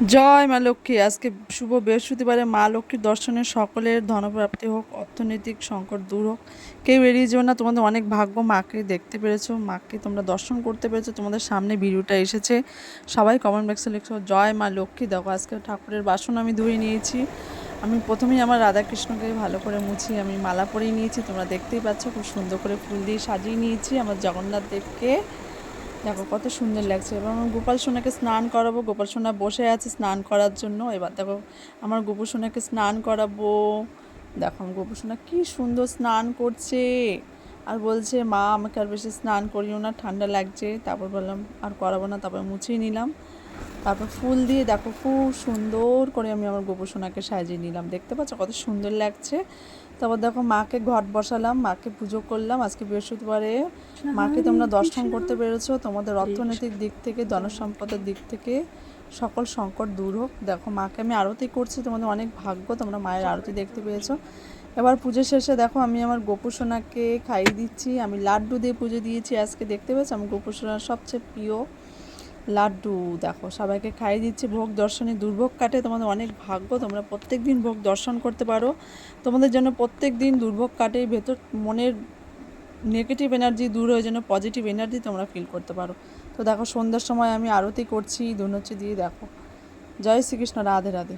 জয় মা লক্ষ্মী। আজকে শুভ বৃহস্পতিবারে মা লক্ষ্মীর দর্শনে সকলের ধনপ্রাপ্তি হোক, অর্থনৈতিক সংকট দূর হোক। কেউ এড়িয়ে যেও না, তোমাদের অনেক ভাগ্য। মাকে দেখতে পেরেছো, মাকে তোমরা দর্শন করতে পেরেছো, তোমাদের সামনে ভিডিওটা এসেছে। সবাই কমেন্ট বক্সে লিখছো জয় মা লক্ষ্মী। দেখো আজকে ঠাকুরের বাসন আমি ধুয়ে নিয়েছি। আমি প্রথমেই আমার রাধাকৃষ্ণকে ভালো করে মুছি, আমি মালা পরিয়ে নিয়েছি, তোমরা দেখতেই পাচ্ছ। খুব সুন্দর করে ফুল দিয়ে সাজিয়ে নিয়েছি আমার জগন্নাথ দেবকে। দেখো কত সুন্দর লাগছে। এবার আমার গোপাল সোনাকে স্নান করাবো। গোপাল সোনা বসে আছে স্নান করার জন্য। এবার দেখো আমার গোপাল সোনাকে স্নান করাবো। দেখো আমার গোপাল সোনা কী সুন্দর স্নান করছে। আর বলছে মা আমাকে আর বেশি স্নান করিও না, ঠান্ডা লাগছে। তারপর বললাম আর করাবো না, তারপর মুছিয়ে নিলাম। তারপর ফুল দিয়ে দেখো খুব সুন্দর করে আমি আমার গোপাল সোনাকে সাজিয়ে নিলাম। দেখতে পাচ্ছ কত সুন্দর লাগছে। তারপর দেখো মাকে ঘট বসালাম, মাকে পুজো করলাম। আজকে বৃহস্পতিবারে মাকে তোমরা দর্শন করতে পেরেছো। তোমাদের অর্থনৈতিক দিক থেকে, ধনসম্পদের দিক থেকে সকল সংকট দূর হোক। দেখো মাকে আমি আরতি করছি, তোমাদের অনেক ভাগ্য, তোমরা মায়ের আরতি দেখতে পেয়েছো। এবার পুজো শেষে দেখো আমি আমার গোপু সোনাকে খাইয়ে দিচ্ছি। আমি লাড্ডু দিয়ে পুজো দিয়েছি আজকে। দেখতে পেয়েছো আমার গোপু সোনার সবচেয়ে প্রিয় লাড্ডু। দেখো সবাইকে খাইয়ে দিচ্ছি। ভোগ দর্শনে দুর্ভোগ কাটে, তোমাদের অনেক ভাগ্য, তোমরা প্রত্যেক দিন ভোগ দর্শন করতে পারো। তোমাদের জন্য প্রত্যেক দিন দুর্ভোগ কাটে, ভেতর মনের নেগেটিভ এনার্জি দূর হয়ে যেন পজিটিভ এনার্জি তোমরা ফিল করতে পারো। তো দেখো সন্ধ্যার সময় আমি আরতি করছি ধুনুচি দিয়ে। দেখো জয় শ্রীকৃষ্ণ, রাধে রাধে।